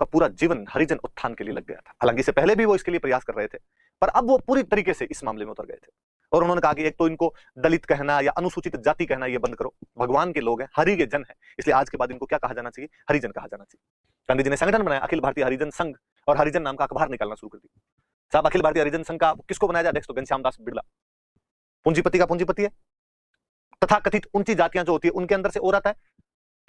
का पूरा जीवन हरिजन उत्थान के लिए लग गया था। हालांकि इससे पहले भी वो इसके लिए प्रयास कर रहे थे, पर अब वो पूरी तरीके से इस मामले में उतर गए थे और उन्होंने कहा कि एक तो इनको दलित कहना या अनुसूचित जाति कहना ये बंद करो, भगवान के लोग हैं, हरि के जन है, इसलिए आज के बाद इनको क्या कहा जाना चाहिए, हरिजन कहा जाना चाहिए। गांधी जी ने संगठन बनाया अखिल भारतीय हरिजन संघ और हरिजन नाम का अखबार निकालना शुरू कर दिया। साहब अखिल भारतीय हरिजन संघ का किसको बनाया जाए, तो घनश्याम दास बिड़ला पूंजीपति का पूंजीपति है, तथा कथित ऊंची जातियां जो होती है उनके अंदर से और आता है।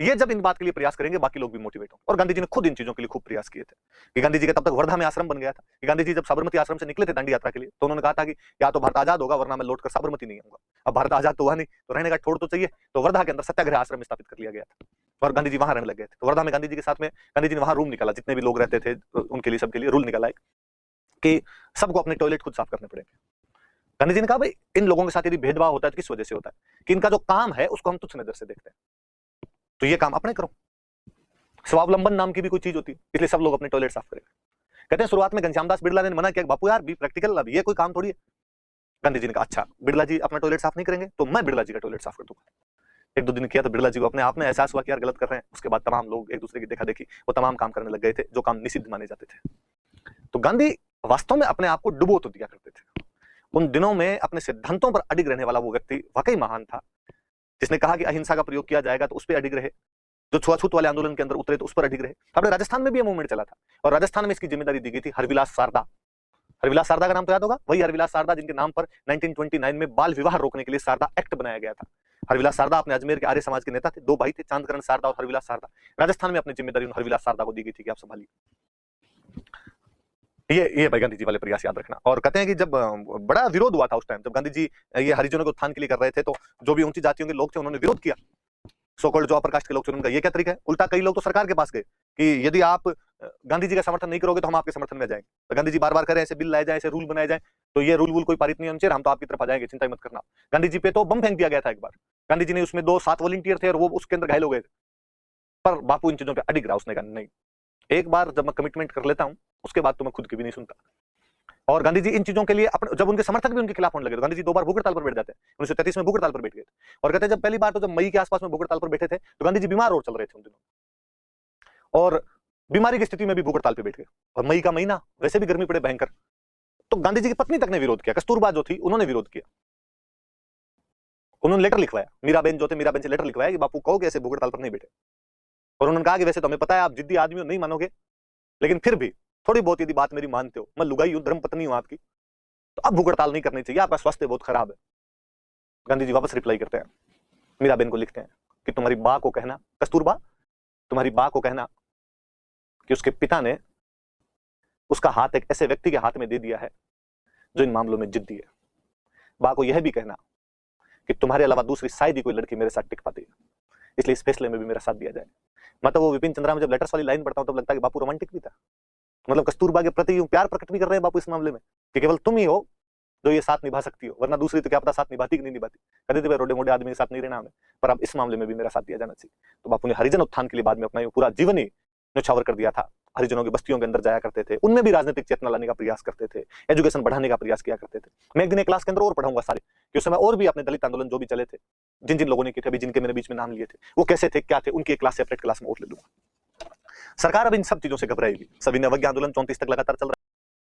ये जब इन बात के लिए प्रयास करेंगे बाकी लोग भी मोटिवेट होंगे। और गांधी जी ने खुद इन चीजों के लिए खूब प्रयास किए थे कि गांधी जी का तब तक वर्धा में आश्रम बन गया था कि गांधी जी जब साबरमती आश्रम से निकले थे दांडी यात्रा के लिए तो उन्होंने कहा था कि या तो भारत आजाद होगा वरना मैं लौटकर साबरमती नहीं आऊंगा। अब भारत आजाद तो हुआ नहीं तो रहने का ठोड़ तो चाहिए, तो वर्धा के अंदर सत्याग्रह आश्रम स्थापित कर लिया गया था और गांधी जी वहां रहने लग गए थे। तो वर्धा में गांधी जी के साथ में गांधी जी ने वहां रूम निकाला, जितने भी लोग रहते थे उनके लिए, सबके लिए रूल निकाला कि सबको अपने टॉयलेट खुद साफ करने पड़ेंगे। गांधी जी ने कहा भाई इन लोगों के साथ यदि भेदभाव होता है तो किस वजह से होता है कि इनका जो काम है उसको हम तुच्छ नजर से देखते हैं, तो ये काम अपने करो। स्वावलंबन नाम की भी कोई चीज होती है, इसलिए सब लोग अपने टॉयलेट साफ करेंगे। कहते हैं शुरुआत में घनश्याम दास बिड़ला ने मना किया, बापू यार बी प्रैक्टिकल, अब ये कोई काम थोड़ी है। गांधी जी ने कहा अच्छा बिड़ला जी अपना टॉयलेट साफ नहीं करेंगे तो मैं बिड़ला जी का टॉयलेट साफ कर दूंगा। एक दो दिन किया तो बिड़ला जी को अपने आप में एहसास हुआ कि यार गलत कर रहे हैं। उसके बाद तमाम लोग एक दूसरे की देखा देखी वो तमाम काम करने लग गए थे जो काम निषिद्ध माने जाते थे। तो गांधी वास्तव में अपने आप को डुबो तो दिया करते थे। उन दिनों में अपने सिद्धांतों पर अडिग रहने वाला वो व्यक्ति वाकई महान था, जिसने कहा कि अहिंसा का प्रयोग किया जाएगा तो उस पर अडिग रहे, जो छुआछूत वाले आंदोलन के अंदर उतरे तो उस पर अडिग रहे। अपने राजस्थान में भी ये मूवमेंट चला था और राजस्थान में इसकी जिम्मेदारी दी गई थी हरविलास सारदा। हरविलास सारदा का नाम तो याद होगा, वही हरविलास सारदा जिनके नाम पर 1929 में बाल विवाह रोकने के लिए सारदा एक्ट बनाया गया था। हरविलास सारदा अपने अजमेर के आर्य समाज के नेता थे, दो भाई थे चांदकरण सारदा और हरविलास सारदा। राजस्थान में अपनी जिम्मेदारी हरविलास सारदा को दी गई थी कि आप संभालिए। ये भाई गांधी जी वाले प्रयास याद रखना। और कहते हैं कि जब बड़ा विरोध हुआ था उस टाइम, जब गांधी जी ये हरिजनों के उत्थान के लिए कर रहे थे तो जो भी ऊंची जातियों के लोग थे उन्होंने विरोध किया। सो कॉल्ड जो अपर कास्ट के लोग थे उनका ये क्या तरीका है, उल्टा कई लोग तो सरकार के पास गए कि यदि आप गांधी जी का समर्थन नहीं करोगे तो हम आपके समर्थन में जाएंगे। तो गांधी जी बार बार कह रहे हैं ऐसे बिल लाए जाए, ऐसे रूल बनाए जाए, तो ये रूल कोई पारित नहीं होना चाहिए, हम तो आपकी तरफ आ जाएंगे, चिंता मत करना। गांधी जी पे तो बम फेंक दिया गया था एक बार। गांधी जी ने उसमें 7 वॉलंटियर थे और वो उसके अंदर घायल हो गए थे। पर बापू इन चीजों पर अडिग रहा, उसने कहा नहीं, एक बार जब मैं कमिटमेंट कर लेता हूं उसके बाद तो मैं खुद की भी नहीं सुनता। और गांधी जी इन चीजों के लिए अपने, जब उनके समर्थक भी उनके खिलाफ होने लगे तो गांधी जी 2 बार भूख हड़ताल पर बैठ जाते हैं। 1933 में भूख हड़ताल पर बैठ गए थे और कहते हैं जब पहली बार तो जब मई के आसपास में भूख हड़ताल पर बैठे थे तो गांधी जी बीमार और चल रहे थे उन दिनों और बीमारी की स्थिति में भी भूख हड़ताल पर बैठ गए। और मई का महीना वैसे भी गर्मी पड़े भयंकर, तो गांधी जी की पत्नी तक ने विरोध किया, कस्तूरबा जो थी उन्होंने विरोध किया। उन्होंने लेटर लिखवाया, मीराबेन जो थे मीराबेन से लेटर लिखवाया कि बापू कहो कि ऐसे भूख हड़ताल पर नहीं बैठे। और उन्होंने कहा कि वैसे तो हमें पता है आप जिद्दी आदमी हो, नहीं मानोगे, लेकिन फिर भी थोड़ी बहुत यदि बात मेरी मानते हो, मैं लुगाई हूं, धर्म पत्नी हूं आपकी, तो अब भूख हड़ताल नहीं करनी चाहिए, आपका स्वास्थ्य बहुत खराब है। गांधी जी वापस रिप्लाई करते हैं, मीराबेन को लिखते हैं कि तुम्हारी बा को कहना, कस्तूरबा तुम्हारी बा को कहना कि उसके पिता ने उसका हाथ एक ऐसे व्यक्ति के हाथ में दे दिया है जो इन मामलों में जिद्दी है। बा को यह भी कहना कि तुम्हारे अलावा दूसरी शायद ही कोई लड़की मेरे साथ टिक पाती है, इसलिए इस फैसले में भी मेरा साथ दिया जाए। मतलब वो विपिन चंद्रा में जब लेटर्स वाली लाइन पढ़ता हूं तब लगता है कि बापू रोमांटिक भी था, मतलब कस्तूरबा के प्रति प्यार प्रकट भी कर रहे हैं बापू इस मामले में कि केवल तुम ही हो जो ये साथ निभा सकती हो, वरना दूसरी तो क्या पता साथ निभाती कि नहीं निभाती। कहते थे भाई रोडे मोडे आदमी के साथ नहीं रहना हमें, पर अब इस मामले में भी मेरा साथ दिया जाना चाहिए। तो बापू ने हरिजन उत्थान के लिए बाद में अपना पूरा जीवन ही न्यौछावर कर दिया था। हरिजनों की बस्तियों के अंदर जाया करते थे, उनमें भी राजनीतिक चेतना लाने का प्रयास करते थे, एजुकेशन बढ़ाने का प्रयास किया करते थे। मैं एक दिन एक क्लास के अंदर और पढ़ाऊंगा सारे कि उस समय और भी अपने दलित आंदोलन जो भी चले थे, जिन जिन लोगों ने किए थे, अभी जिनके मेरे बीच में नाम लिए थे, वो कैसे थे क्या थे, उनकी एक क्लास सेपरेट क्लास में और ले लूंगा। सरकार अब इन सब चीजों से घबराएगी। सभी नवज्ञ आंदोलन 34 तक लगातार चल रहा है।